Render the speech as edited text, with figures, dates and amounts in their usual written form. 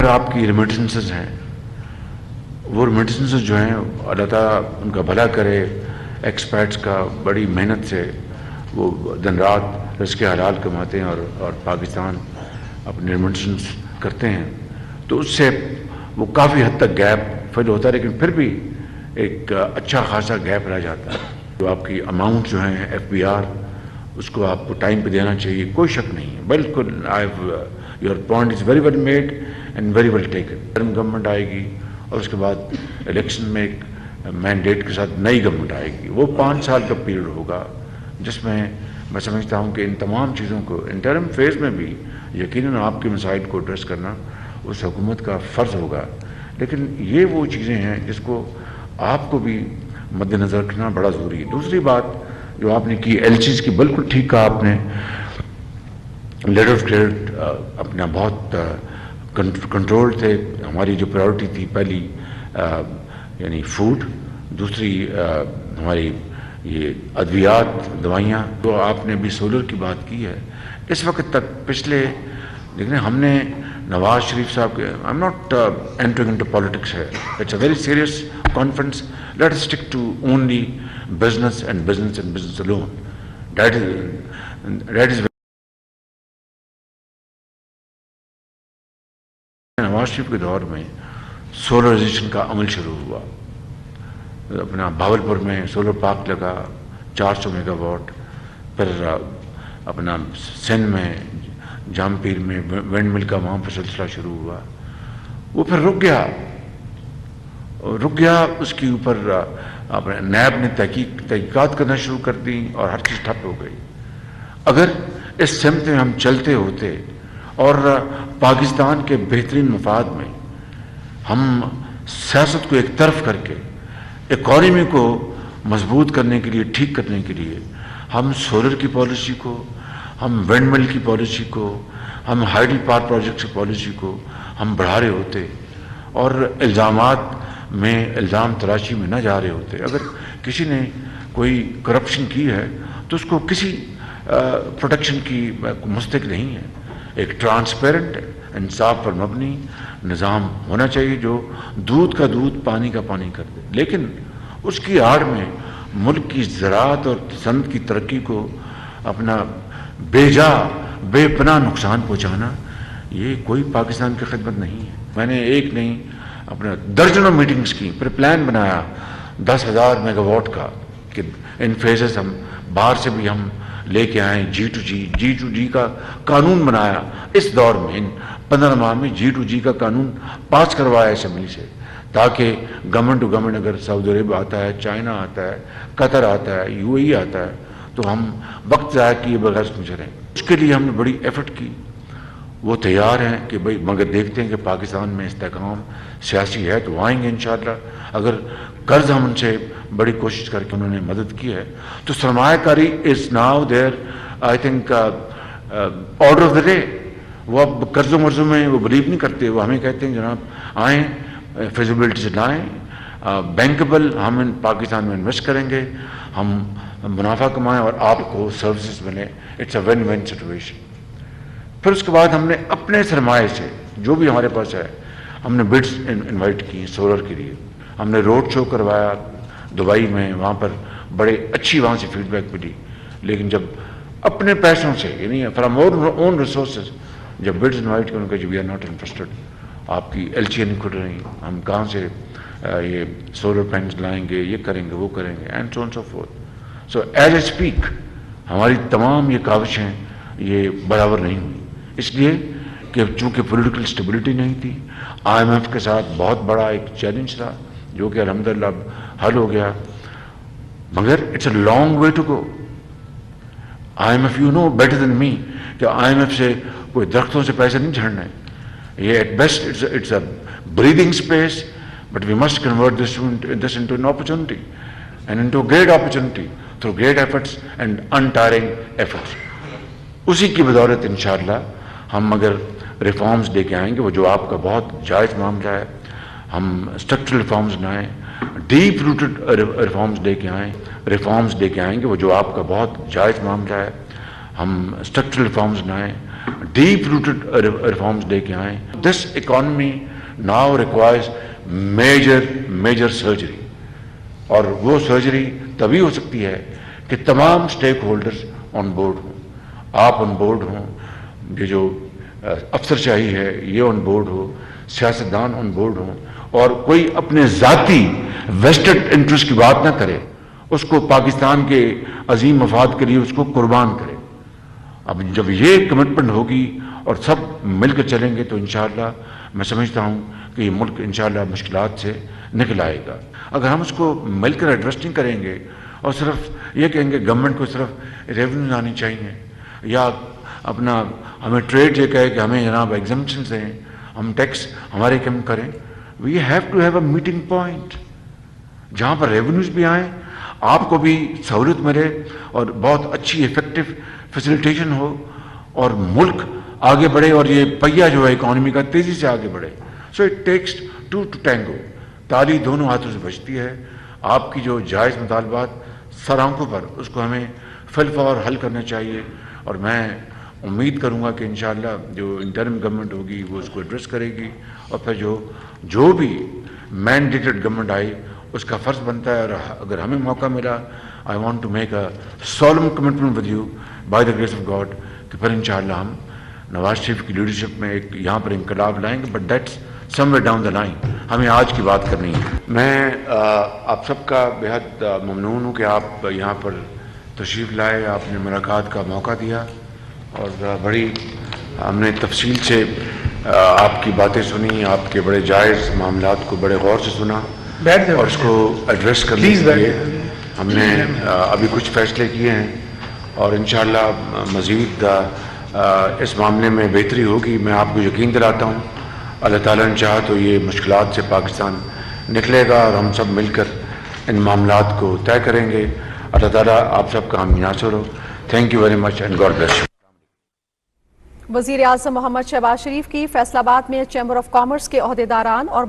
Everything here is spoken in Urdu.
آپ کی ریمیٹنسز ہیں، وہ ریمیٹنسز جو ہیں اللہ تعالیٰ ان کا بھلا کرے، ایکسپیٹس کا بڑی محنت سے وہ دن رات رزق حلال کماتے ہیں اور پاکستان اپنے ریمیٹنس کرتے ہیں، تو اس سے وہ کافی حد تک گیپ فل ہوتا ہے، لیکن پھر بھی ایک اچھا خاصا گیپ رہ جاتا ہے۔ جو آپ کی اماؤنٹ جو ہیں FBR، اس کو آپ کو ٹائم پہ دینا چاہیے، کوئی شک نہیں ہے، بالکل your point is very well made and very well taken. Government آئے گی اور اس کے بعد الیکشن میں ایک مینڈیٹ کے ساتھ نئی گورنمنٹ آئے گی، وہ 5 سال کا پیریڈ ہوگا جس میں میں سمجھتا ہوں کہ ان تمام چیزوں کو انٹرم فیز میں بھی یقیناً آپ کے مسائل کو ایڈریس کرنا اس حکومت کا فرض ہوگا، لیکن یہ وہ چیزیں ہیں جس کو آپ کو بھی مد نظر رکھنا بڑا ضروری ہے۔ دوسری بات جو آپ نے کی LCs کی، بالکل ٹھیک کہا آپ نے، لیٹر آف کریڈٹ اپنا بہت کنٹرول تھے، ہماری جو پرائیورٹی تھی پہلی یعنی فوڈ، دوسری ہماری یہ ادویات دوائیاں، تو آپ نے بھی سولر کی بات کی ہے۔ اس وقت تک پچھلے دیکھیں ہم نے نواز شریف صاحب کے I am not entering into politics ہے، it's a very serious conference. Let us stick to only business and business alone. That is Nawaz Sharif کے دور میں سولرائزیشن کا عمل شروع ہوا، اپنا بھاولپور میں سولر پارک لگا 400 میگا واٹ، پھر اپنا سندھ میں جام پیر میں ونڈ مل کا وہاں پر سلسلہ شروع ہوا، وہ پھر رک گیا، اس کے اوپر اپنے نیب نے تحقیقات کرنا شروع کر دی اور ہر چیز ٹھپ ہو گئی۔ اگر اس سمت میں ہم چلتے ہوتے اور پاکستان کے بہترین مفاد میں ہم سیاست کو ایک طرف کر کے اکانومی کو مضبوط کرنے کے لیے، ٹھیک کرنے کے لیے ہم سولر کی پالیسی کو، ہم ونڈ مل کی پالیسی کو، ہم ہائیڈل پاور پروجیکٹ کی پالیسی کو ہم بڑھا رہے ہوتے اور الزامات میں الزام تراشی میں نہ جا رہے ہوتے، اگر کسی نے کوئی کرپشن کی ہے تو اس کو کسی پروٹیکشن کی مستحق نہیں ہے۔ ایک ٹرانسپیرنٹ، انصاف پر مبنی نظام ہونا چاہیے جو دودھ کا دودھ، پانی کا پانی کر دے، لیکن اس کی آڑ میں ملک کی زراعت اور صنعت کی ترقی کو اپنا بے پناہ نقصان پہنچانا، یہ کوئی پاکستان کی خدمت نہیں ہے۔ میں نے ایک نہیں اپنا درجنوں میٹنگز کی، پھر پلان بنایا 10,000 میگا واٹ کا کہ ان فیزز ہم باہر سے بھی ہم لے کے آئیں، G2G کا قانون بنایا اس دور میں، ان 15 ماہ میں G2G کا قانون پاس کروایا اسمبلی سے، تاکہ گورنمنٹ ٹو گورنمنٹ اگر سعودی عرب آتا ہے، چائنا آتا ہے، قطر آتا ہے، UAE آتا ہے، تو ہم وقت ضائع کیے بغیر اس میں چلیں۔ اس کے لیے ہم نے بڑی ایفرٹ کی، وہ تیار ہیں کہ بھئی مگر دیکھتے ہیں کہ پاکستان میں استحکام سیاسی ہے تو آئیں گے انشاءاللہ۔ اگر قرض ہم ان سے بڑی کوشش کر کے انہوں نے مدد کی ہے تو سرمایہ کاری is now there, I think order of the day. وہ اب قرضوں مرضوں میں وہ بلیو نہیں کرتے، وہ ہمیں کہتے ہیں جناب آئیں فیزیبلٹی سے لائیں، بینکبل، ہم ان پاکستان میں انویسٹ کریں گے، ہم منافع کمائیں اور آپ کو سروسز ملیں۔ It's a win win situation. پھر اس کے بعد ہم نے اپنے سرمایہ سے جو بھی ہمارے پاس ہے، ہم نے بڈس انوائٹ کی سولر کے لیے، ہم نے روڈ شو کروایا دبئی میں، وہاں پر بڑے اچھی وہاں سے فیڈ بیک ملی، لیکن جب اپنے پیسوں سے یعنی فرام اون ریسورسز جب بڈس انوائٹ کرنے کا جو وی آر ناٹ انٹرسٹڈ، آپ کی LCA نہیں کھل رہی، ہم کہاں سے یہ سولر پینلز لائیں گے، یہ کریں گے، وہ کریں گے، and so on so forth. So as a speak ہماری تمام یہ کاوشیں یہ برابر نہیں ہوئی، اس لیے کہ چونکہ پولیٹیکل اسٹیبلٹی نہیں تھی، IMF کے ساتھ بہت بڑا ایک چیلنج تھا جو کہ الحمدللہ اب حل ہو گیا، مگر it's a long way to go. IMF you know better than me کہ IMF سے کوئی درختوں سے پیسے نہیں جھڑنے، یہ at best it's a breathing space, but we must convert this into an opportunity and into great opportunity through great efforts and untiring efforts. اسی کی بدولت انشاءاللہ ہم اگر ریفارمز لے کے آئیں گے، وہ جو آپ کا بہت جائز معاملہ ہے، ہم اسٹرکچرل ریفارمز لائیں، ڈیپ روٹڈ ریفارمز لے کے آئیں گے، وہ جو آپ کا بہت جائز معاملہ ہے، ہم اسٹرکچرل ریفارمز لائیں، deep rooted reforms لے کے آئیں. This economy now requires major surgery. اور وہ سرجری تبھی ہو سکتی ہے کہ تمام سٹیک ہولڈرز آن بورڈ ہوں. آپ آن بورڈ ہوں, یہ جو افسر شاہی ہے یہ آن بورڈ ہو, سیاستدان آن بورڈ ہوں, اور کوئی اپنے ذاتی ویسٹڈ انٹرسٹ کی بات نہ کرے, اس کو پاکستان کے عظیم مفاد کے لیے اس کو قربان کرے. اب جب یہ کمٹمنٹ ہوگی اور سب مل کر چلیں گے تو انشاءاللہ میں سمجھتا ہوں کہ یہ ملک انشاءاللہ مشکلات سے نکل آئے گا. اگر ہم اس کو مل کر ایڈریس نہیں کریں گے اور صرف یہ کہیں گے گورنمنٹ کو صرف ریونیوز آنی چاہیے, یا اپنا ہمیں ٹریڈ یہ کہے کہ ہمیں جناب ایگزمپشنز ہیں, ہم ٹیکس ہمارے کم کریں. We have to have a meeting point جہاں پر ریونیوز بھی آئیں, آپ کو بھی سہولت ملے اور بہت اچھی افیکٹو فیسیلیٹیشن ہو, اور ملک آگے بڑھے, اور یہ پہیا جو ہے اکانومی کا تیزی سے آگے بڑھے. So it takes two to tango. تالی دونوں ہاتھوں سے بجتی ہے. آپ کی جو جائز مطالبات سر آنکھوں پر, اس کو ہمیں فی الفور حل کرنا چاہیے, اور میں امید کروں گا کہ انشاءاللہ جو انٹرم گورنمنٹ ہوگی وہ اس کو ایڈریس کرے گی, اور پھر جو بھی مینڈیٹڈ گورنمنٹ آئی اس کا فرض بنتا ہے. اور اگر ہمیں موقع ملا, I want to make a solemn commitment with you by the grace of God, کہ پھر انشاءاللہ ہم نواز شریف کی لیڈرشپ میں ایک یہاں پر انقلاب لائیں گے. But that's some way down the line, ہمیں آج کی بات کرنی ہے. میں آپ سب کا بہت ممنون ہوں کہ آپ یہاں پر تشریف لائے, آپ نے ملاقات کا موقع دیا, اور بڑی ہم نے تفصیل سے آپ کی باتیں سنی, آپ کے بڑے جائز معاملات کو بڑے غور سے سنا, اور اس کو ایڈریس کرنے کے لیے ہم نے ابھی کچھ فیصلے کیے ہیں, اور انشاءاللہ مزید اس معاملے میں بہتری ہوگی. میں آپ کو یقین دلاتا ہوں اللہ تعالیٰ نے چاہا تو یہ مشکلات سے پاکستان نکلے گا, اور ہم سب مل کر ان معاملات کو طے کریں گے. اللہ تعالیٰ آپ سب کا حامی ناصر ہو. Thank you very much and God bless you. وزیر اعظم محمد شہباز شریف کی فیصل آباد میں چیمبر آف کامرس کے عہدیداران اور